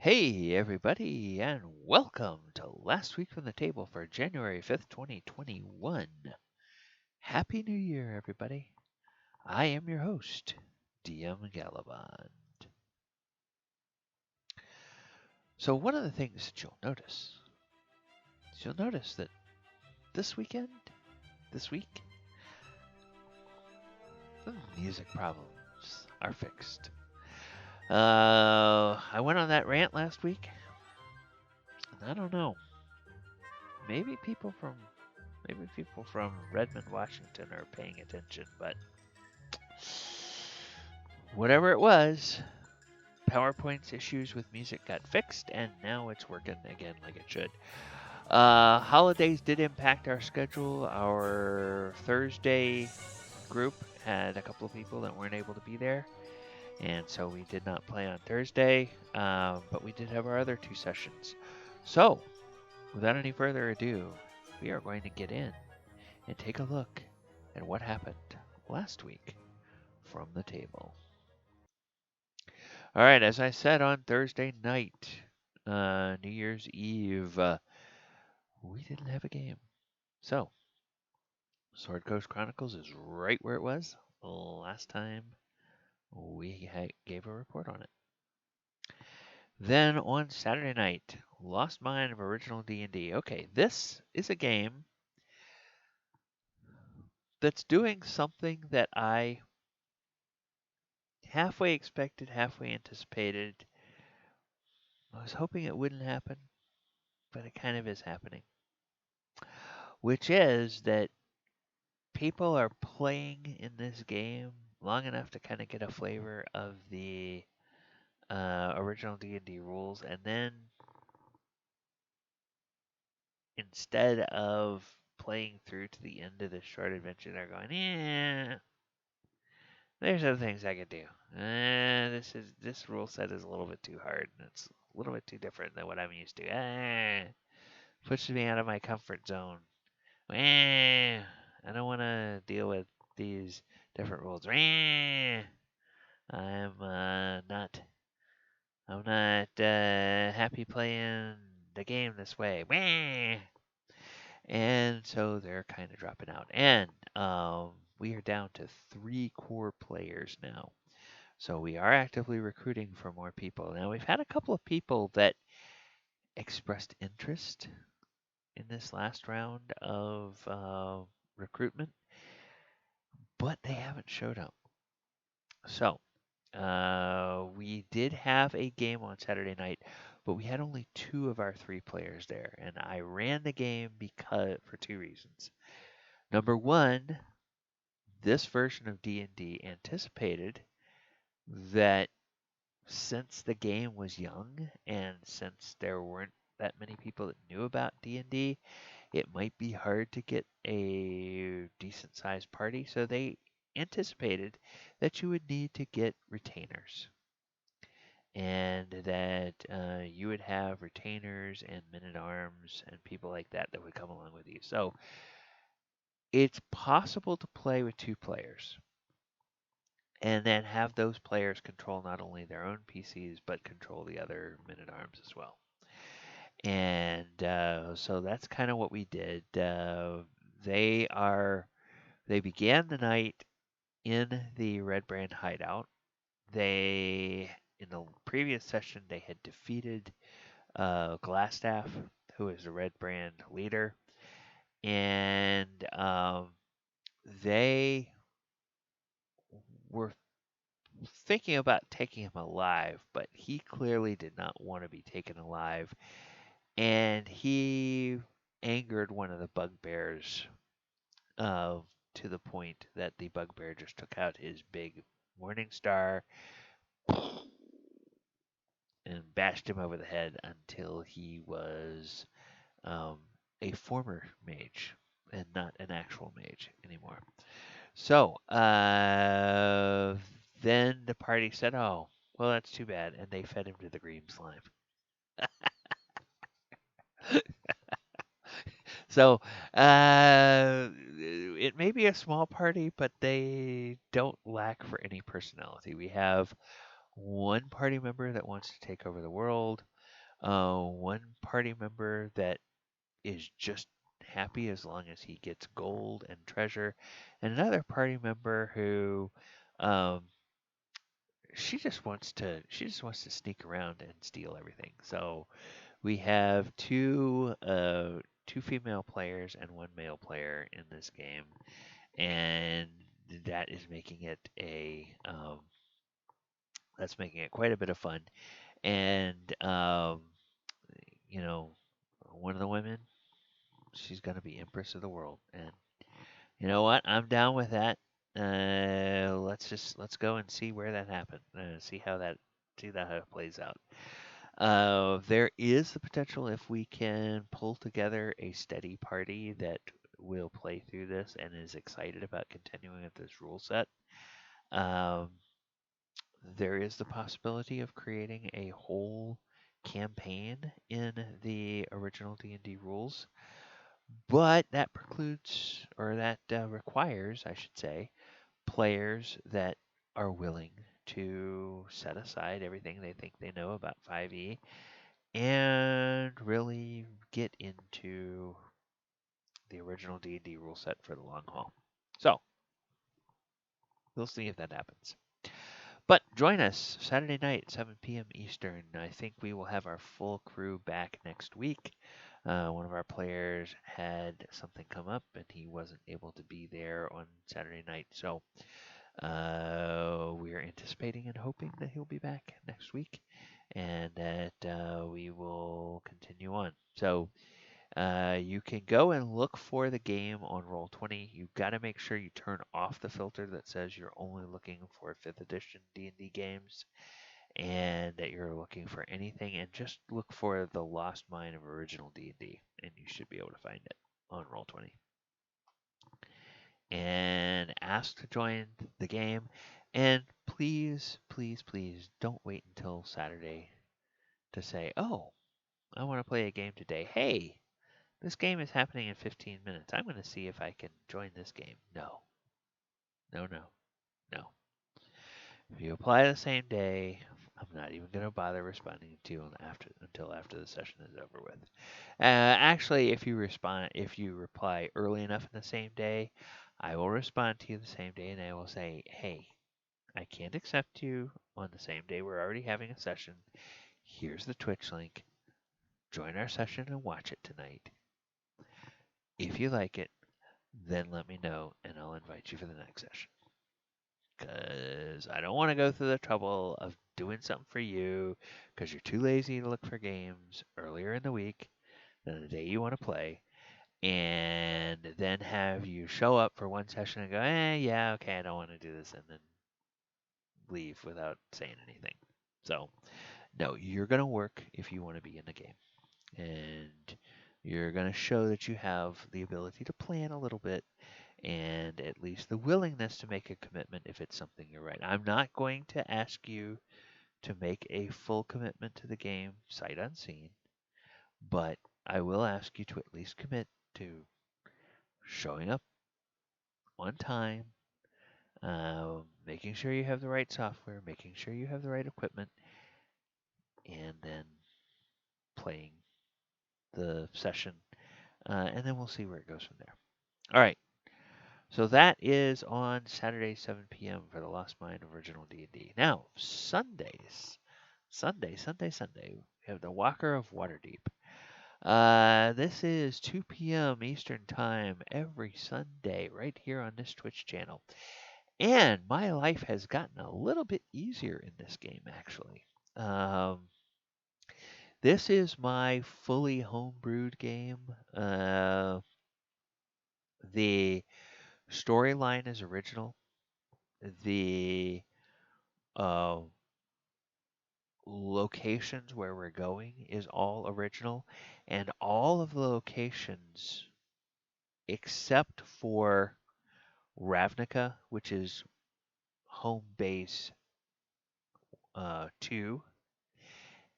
Hey, everybody, and welcome to Last Week from the Table for January 5th, 2021. Happy New Year, everybody. I am your host, DM Gallibond. So, one of the things that you'll notice is that this week, the music problems are fixed. I went on that rant last week, and I don't know. Maybe people from Redmond, Washington are paying attention, but whatever it was, PowerPoint's issues with music got fixed, and now it's working again like it should. Holidays did impact our schedule. Our Thursday group had a couple of people that weren't able to be there, and so we did not play on Thursday, but we did have our other two sessions. So, without any further ado, we are going to get in and take a look at what happened last week from the table. All right, as I said on Thursday night, New Year's Eve, we didn't have a game. So, Sword Coast Chronicles is right where it was last time we gave a report on it. Then on Saturday night, Lost Mine of Original D&D. Okay, this is a game that's doing something that I halfway expected, halfway anticipated. I was hoping it wouldn't happen, but it kind of is happening. Which is that people are playing in this game long enough to kind of get a flavor of the original D&D rules, and then instead of playing through to the end of the short adventure, they're going, there's other things I could do. This rule set is a little bit too hard, and it's a little bit too different than what I'm used to. Pushes me out of my comfort zone. I don't want to deal with these different rules. I'm not happy playing the game this way. And so they're kind of dropping out. And we are down to 3 core players now. So we are actively recruiting for more people. Now we've had a couple of people that expressed interest in this last round of recruitment, but they haven't showed up. So we did have a game on Saturday night, but we had only 2 of our 3 players there, and I ran the game for 2 reasons. Number 1, this version of D&D anticipated that since the game was young and since there weren't that many people that knew about D&D, it might be hard to get a decent sized party, so they anticipated that you would need to get retainers and that you would have retainers and men-at-arms and people like that that would come along with you. So it's possible to play with 2 players and then have those players control not only their own PCs but control the other men-at-arms as well. And so that's kind of what we did. They began the night in the Red Brand hideout. In the previous session, they had defeated Glassstaff, who is the Red Brand leader, and they were thinking about taking him alive, but he clearly did not want to be taken alive, and he angered one of the bugbears to the point that the bugbear just took out his big morning star and bashed him over the head until he was a former mage and not an actual mage anymore. So then the party said, "Oh, well, that's too bad," and they fed him to the green slime. So it may be a small party, but they don't lack for any personality. We have one party member that wants to take over the world, one party member that is just happy as long as he gets gold and treasure, and another party member who um, she just wants to sneak around and steal everything. So we have two female players and one male player in this game, and that is making it a that's making it quite a bit of fun. And you know, one of the women, she's gonna be Empress of the World, and you know what? I'm down with that. Let's go and see where that happens. See how it plays out. There is the potential if we can pull together a steady party that will play through this and is excited about continuing with this rule set. Um, there is the possibility of creating a whole campaign in the original D&D rules, but that precludes or that requires, I should say, players that are willing to set aside everything they think they know about 5e and really get into the original D&D rule set for the long haul. So, we'll see if that happens. But join us Saturday night, 7 p.m. Eastern. I think we will have our full crew back next week. One of our players had something come up and he wasn't able to be there on Saturday night. So we are anticipating and hoping that he'll be back next week and that we will continue on. So you can go and look for the game on Roll20. You've got to make sure you turn off the filter that says you're only looking for 5th edition D&D games and that you're looking for anything, and just look for the Lost Mine of original D&D, and you should be able to find it on Roll20. And ask to join the game, and please, please, please don't wait until Saturday to say, oh, I want to play a game today. Hey, this game is happening in 15 minutes. I'm going to see if I can join this game. No. No, no, no. If you apply the same day, I'm not even going to bother responding to you until after the session is over with. Actually, if you reply early enough in the same day, I will respond to you the same day, and I will say, "Hey, I can't accept you on the same day. We're already having a session. Here's the Twitch link. Join our session and watch it tonight. If you like it, then let me know, and I'll invite you for the next session. Because I don't want to go through the trouble of doing something for you because you're too lazy to look for games earlier in the week than the day you want to play, and then have you show up for one session and go, yeah, okay, I don't want to do this, and then leave without saying anything. So, no, you're going to work if you want to be in the game. And you're going to show that you have the ability to plan a little bit and at least the willingness to make a commitment if it's something you're right. I'm not going to ask you to make a full commitment to the game sight unseen, but I will ask you to at least commit to showing up on time, making sure you have the right software, making sure you have the right equipment, and then playing the session, and then we'll see where it goes from there. All right. So that is on Saturday, 7 p.m. for the Lost Mine original D&D. Now, Sunday, we have the Walker of Waterdeep. This is 2 p.m. Eastern Time every Sunday right here on this Twitch channel. And my life has gotten a little bit easier in this game, actually. This is my fully homebrewed game. The storyline is original. The uh, locations where we're going is all original, and all of the locations except for Ravnica, which is home base 2,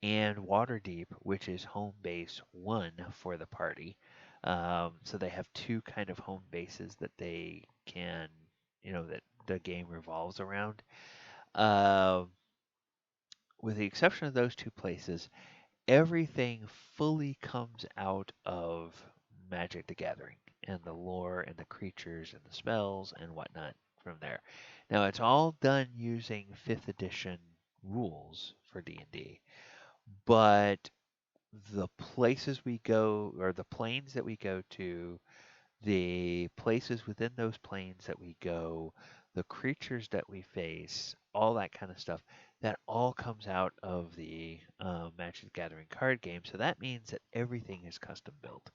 and Waterdeep, which is home base 1 for the party. So they have two kind of home bases that they can, that the game revolves around. Um with the exception of those two places, everything fully comes out of Magic the Gathering and the lore and the creatures and the spells and whatnot from there. Now it's all done using 5th edition rules for D&D, but the places we go or the planes that we go to, the places within those planes that we go, the creatures that we face, all that kind of stuff, that all comes out of the Magic the Gathering card game. So that means that everything is custom built.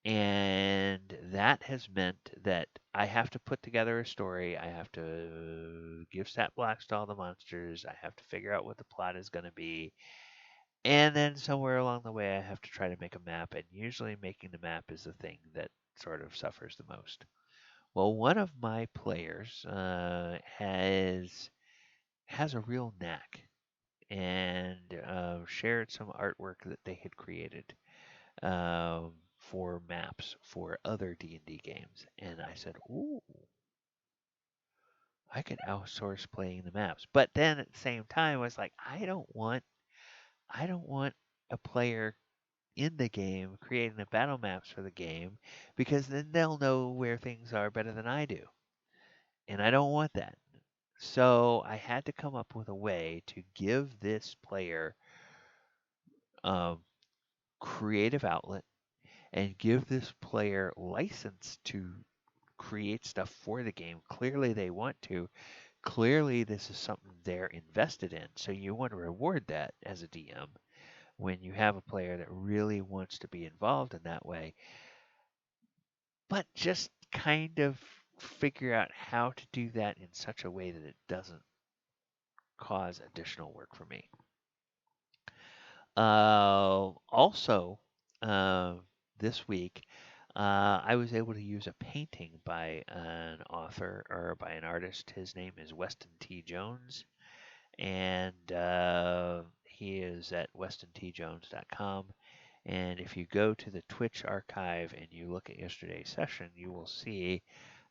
And that has meant that I have to put together a story. I have to give stat blocks to all the monsters. I have to figure out what the plot is going to be. And then somewhere along the way, I have to try to make a map. And usually, making the map is the thing that sort of suffers the most. Well, one of my players has a real knack and shared some artwork that they had created for maps for other D&D games, and I said, "Ooh, I could outsource playing the maps." But then at the same time, I was like, I don't want a player in the game creating the battle maps for the game because then they'll know where things are better than I do, and I don't want that. So I had to come up with a way to give this player um, creative outlet and give this player license to create stuff for the game. Clearly, they want to. Clearly, this is something they're invested in. So you want to reward that as a DM when you have a player that really wants to be involved in that way, but just kind of figure out how to do that in such a way that it doesn't cause additional work for me. Also, uh, this week, I was able to use a painting by an author or by an artist. His name is Weston T. Jones, and he is at westontjones.com. And if you go to the Twitch archive and you look at yesterday's session, you will see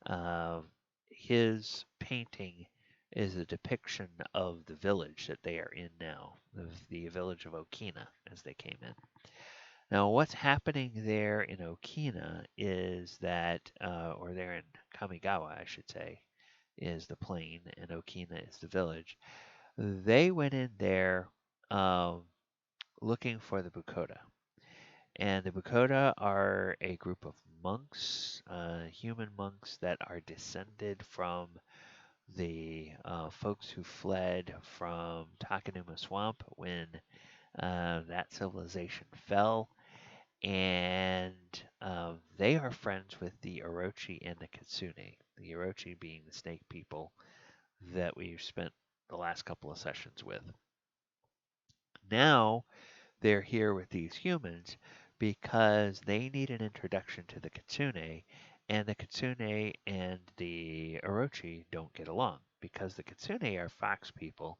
uh, his painting is a depiction of the village that they are in now, the village of Okina as they came in. Now, what's happening there in Okina is that, or there in Kamigawa, I should say, is the plain, and Okina is the village. They went in there um, looking for the Bukoda. And the Bukoda are a group of monks, human monks that are descended from the folks who fled from Takanuma Swamp when that civilization fell. And they are friends with the Orochi and the Kitsune. The Orochi being the snake people that we've spent the last couple of sessions with. Now they're here with these humans because they need an introduction to the Kitsune, and the Kitsune and the Orochi don't get along because the Kitsune are fox people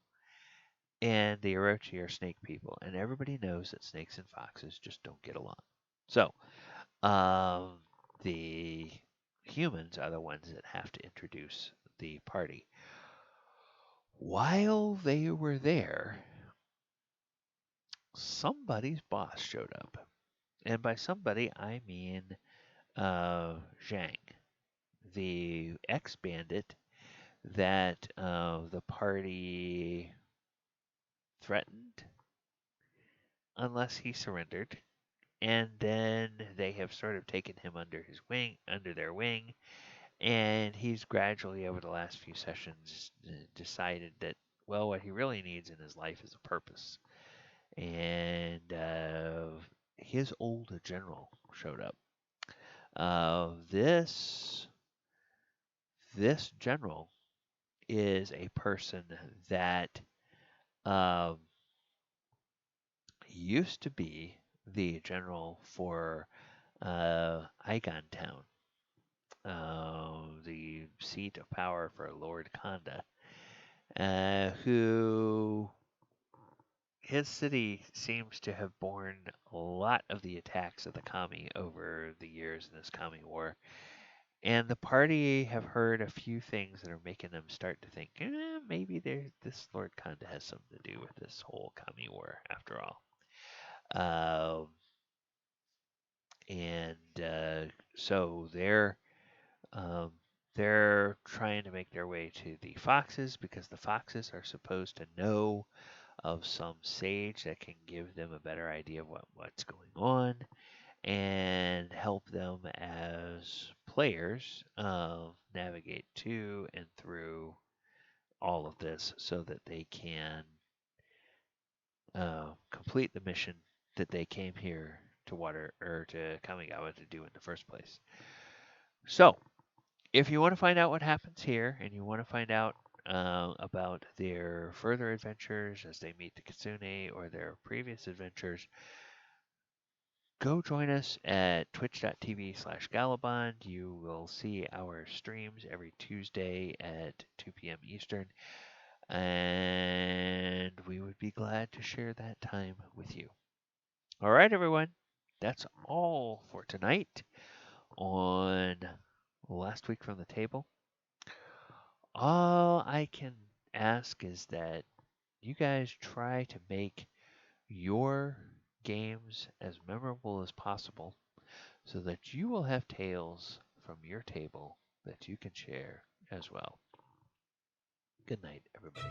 and the Orochi are snake people, and everybody knows that snakes and foxes just don't get along. So, um, the humans are the ones that have to introduce the party. While they were there, somebody's boss showed up. And by somebody, I mean Zhang, the ex bandit that the party threatened unless he surrendered. And then they have sort of taken him under their wing, and he's gradually, over the last few sessions, decided that, well, what he really needs in his life is a purpose. And his old general showed up. This general is a person that um, used to be the general for Igon Town, the seat of power for Lord Kanda, who his city seems to have borne a lot of the attacks of the Kami over the years in this Kami War. And the party have heard a few things that are making them start to think, maybe this Lord Kanda has something to do with this whole Kami War after all. And so um, they're trying to make their way to the foxes because the foxes are supposed to know of some sage that can give them a better idea of what's going on and help them as players navigate to and through all of this so that they can complete the mission that they came here to water or to Kamigawa to do in the first place. So, if you want to find out what happens here and you want to find out about their further adventures as they meet the Kitsune or their previous adventures, go join us at twitch.tv/Gallibond. You will see our streams every Tuesday at 2 p.m. Eastern, and we would be glad to share that time with you. All right, everyone. That's all for tonight on Last Week from the Table. All I can ask is that you guys try to make your games as memorable as possible so that you will have tales from your table that you can share as well. Good night, everybody.